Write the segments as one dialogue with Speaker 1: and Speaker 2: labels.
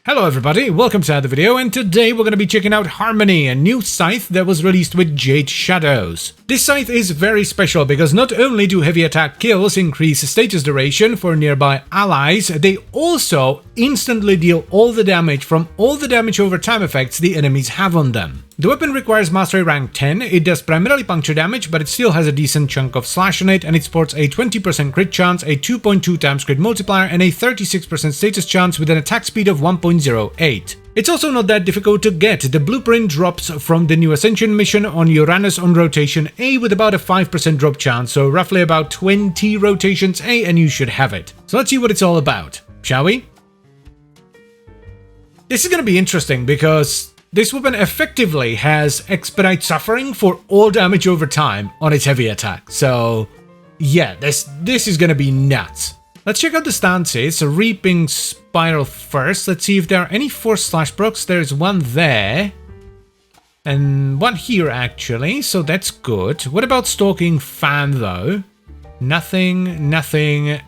Speaker 1: Hello everybody, welcome to another video, and today we're going to be checking out Harmony, a new scythe that was released with Jade shadows. This scythe is very special because not only do heavy attack kills increase status duration for nearby allies, they also instantly deal all the damage from all the damage over time effects the enemies have on them. The weapon requires mastery rank 10, it does primarily puncture damage, but it still has a decent chunk of slash on it, and it sports a 20% crit chance, a 2.2 times crit multiplier, and a 36% status chance with an attack speed of 1.08. It's also not that difficult to get. The blueprint drops from the new Ascension mission on Uranus on rotation A with about a 5% drop chance, so roughly about 20 rotations A and you should have it. So let's see what it's all about, shall we? This is gonna be interesting because this weapon effectively has expedite suffering for all damage over time on its heavy attack. So yeah, this is gonna be nuts. Let's check out the stances. Reaping Spiral first. Let's see if there are any force slash procs. There's one there. And one here actually, so that's good. What about Stalking Fan though? Nothing,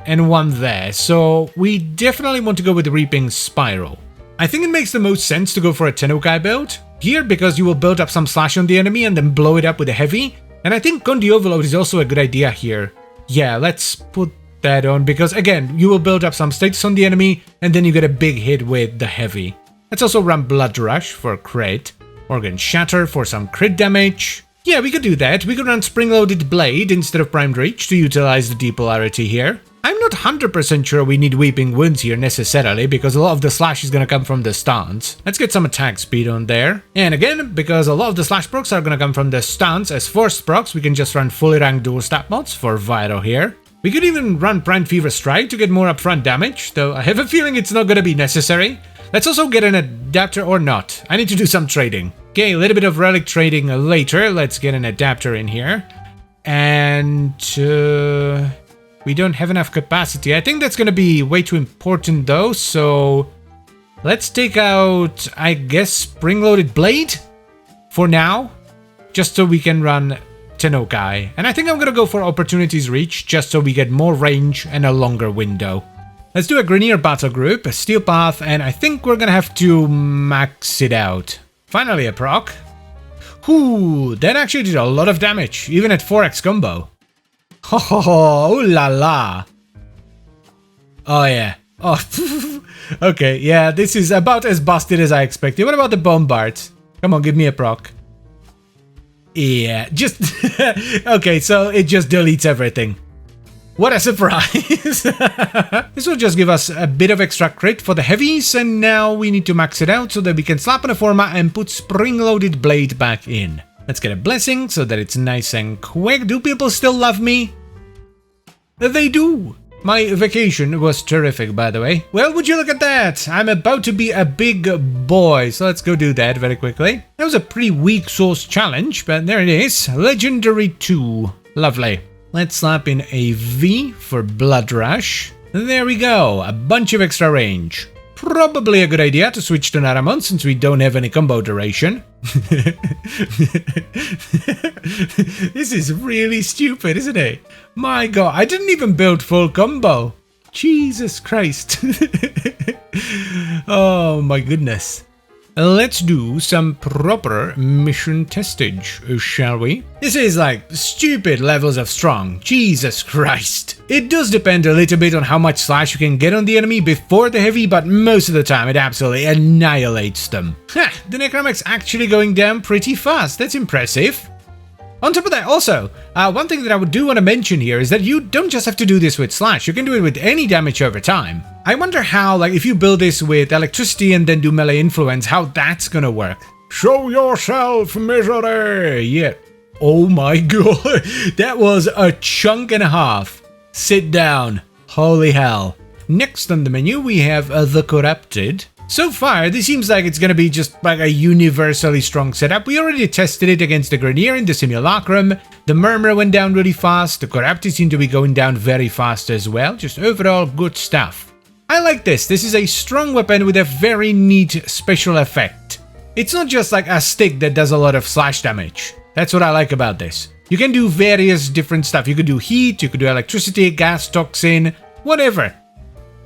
Speaker 1: and one there. So we definitely want to go with the Reaping Spiral. I think it makes the most sense to go for a Tennokai build here because you will build up some slash on the enemy and then blow it up with a heavy. And I think Condi Overload is also a good idea here. Yeah, let's put that on because again, you will build up some status on the enemy and then you get a big hit with the heavy. Let's also run Blood Rush for crit. Organ Shatter for some crit damage. Yeah, we could do that. We could run Spring-Loaded Blade instead of Primed Reach to utilize the D-Polarity here. I'm not 100% sure we need Weeping Wounds here necessarily, because a lot of the slash is gonna come from the stance. Let's get some attack speed on there. And again, because a lot of the slash procs are gonna come from the stance as force procs, we can just run fully ranked dual stat mods for Viro here. We could even run Prime Fever Strike to get more upfront damage, though I have a feeling it's not gonna be necessary. Let's also get an adapter or not. I need to do some trading. Okay, a little bit of relic trading later. Let's get an adapter in here. And we don't have enough capacity. I think that's gonna be way too important though, so let's take out, I guess, Spring-Loaded Blade for now, just so we can run Tennokai. And I think I'm gonna go for Opportunities Reach, just so we get more range and a longer window. Let's do a Grenier Battle Group, a Steel Path, and I think we're gonna have to max it out. Finally a proc. Ooh, that actually did a lot of damage, even at 4x combo. Oh la la. Oh yeah. Oh, okay, yeah, this is about as busted as I expected. What about the Bombard? Come on, give me a proc. Yeah, just... okay, so it just deletes everything. What a surprise! This will just give us a bit of extra crit for the heavies, and now we need to max it out so that we can slap on a Forma and put Spring-Loaded Blade back in. Let's get a Blessing so that it's nice and quick. Do people still love me? They do! My vacation was terrific, by the way. Well, would you look at that? I'm about to be a big boy, so let's go do that very quickly. That was a pretty weak source challenge, but there it is. Legendary 2. Lovely. Let's slap in a V for Blood Rush. There we go, a bunch of extra range. Probably a good idea to switch to Naramon since we don't have any combo duration. This is really stupid, isn't it? My god, I didn't even build full combo. Jesus Christ. Oh my goodness. Let's do some proper mission testage, shall we? This is like stupid levels of strong. Jesus Christ. It does depend a little bit on how much slash you can get on the enemy before the heavy, but most of the time it absolutely annihilates them. Ha! The Necromech's actually going down pretty fast. That's impressive. On top of that, also, one thing that I do want to mention here is that you don't just have to do this with slash, you can do it with any damage over time. I wonder how, like, if you build this with electricity and then do melee influence, how that's gonna work. Show yourself, misery! Yeah. Oh my god, that was a chunk and a half. Sit down. Holy hell. Next on the menu, we have the Corrupted. So far, this seems like it's gonna be just like a universally strong setup. We already tested it against the Grenier in the Simulacrum. The Murmur went down really fast. The Corrupted seem to be going down very fast as well. Just overall good stuff. I like this. This is a strong weapon with a very neat special effect. It's not just like a stick that does a lot of slash damage. That's what I like about this. You can do various different stuff. You could do heat, you could do electricity, gas, toxin, whatever.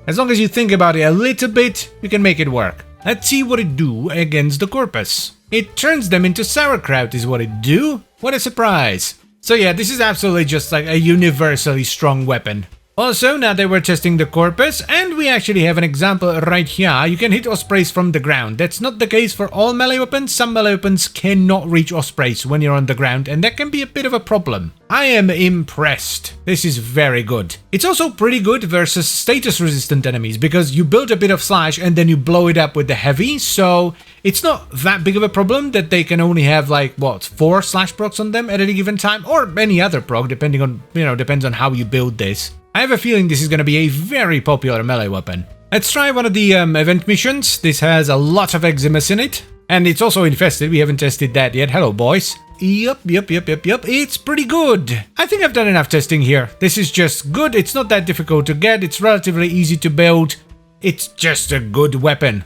Speaker 1: As long as you think about it a little bit, you can make it work. Let's see what it do against the corpus. It turns them into sauerkraut is what it do. What a surprise. So yeah, this is absolutely just like a universally strong weapon. Also, now that we're testing the corpus, and we actually have an example right here, you can hit ospreys from the ground. That's not the case for all melee weapons. Some melee weapons cannot reach ospreys when you're on the ground, and that can be a bit of a problem. I am impressed. This is very good. It's also pretty good versus status-resistant enemies, because you build a bit of slash and then you blow it up with the heavy, so it's not that big of a problem that they can only have, like, what, 4 slash procs on them at any given time, or any other proc, depending on, depends on how you build this. I have a feeling this is going to be a very popular melee weapon. Let's try one of the event missions. This has a lot of Eximus in it. And it's also infested. We haven't tested that yet. Hello, boys. Yep. It's pretty good. I think I've done enough testing here. This is just good. It's not that difficult to get. It's relatively easy to build. It's just a good weapon.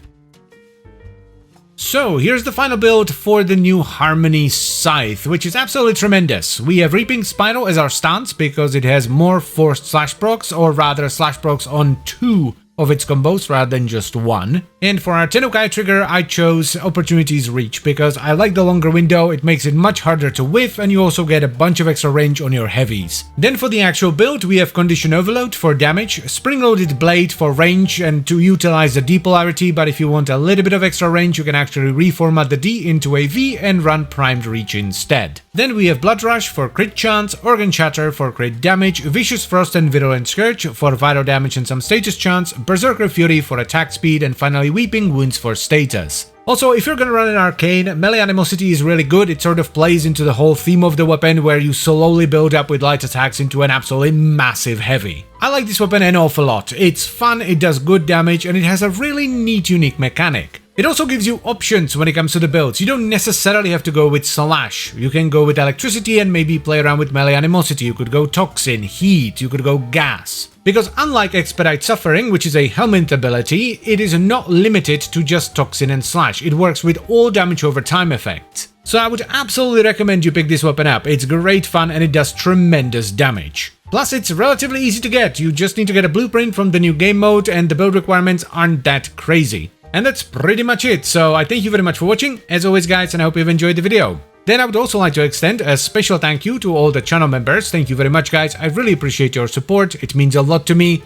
Speaker 1: So, here's the final build for the new Harmony Scythe, which is absolutely tremendous. We have Reaping Spiral as our stance because it has more forced slash procs, or rather slash procs on 2 of its combos rather than just 1. And for our Tenukai trigger, I chose Opportunities Reach because I like the longer window, it makes it much harder to whiff, and you also get a bunch of extra range on your heavies. Then for the actual build, we have Condition Overload for damage, Spring-Loaded Blade for range and to utilize the D polarity, but if you want a little bit of extra range, you can actually reformat the D into a V and run Primed Reach instead. Then we have Blood Rush for crit chance, Organ Shatter for crit damage, Vicious Frost and Virulent Scourge for vital damage and some status chance, Berserker Fury for attack speed, and finally Weeping Wounds for status. Also, if you're gonna run an arcane, melee animosity is really good. It sort of plays into the whole theme of the weapon where you slowly build up with light attacks into an absolutely massive heavy. I like this weapon an awful lot. It's fun, it does good damage, and it has a really neat unique mechanic. It also gives you options when it comes to the builds. You don't necessarily have to go with Slash. You can go with Electricity and maybe play around with melee animosity. You could go Toxin, Heat, you could go Gas. Because unlike Expedite Suffering, which is a helmet ability, it is not limited to just Toxin and Slash. It works with all damage over time effects. So I would absolutely recommend you pick this weapon up. It's great fun and it does tremendous damage. Plus, it's relatively easy to get. You just need to get a blueprint from the new game mode and the build requirements aren't that crazy. And that's pretty much it, so I thank you very much for watching, as always guys, and I hope you've enjoyed the video. Then I would also like to extend a special thank you to all the channel members. Thank you very much guys, I really appreciate your support, it means a lot to me,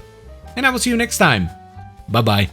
Speaker 1: and I will see you next time. Bye bye.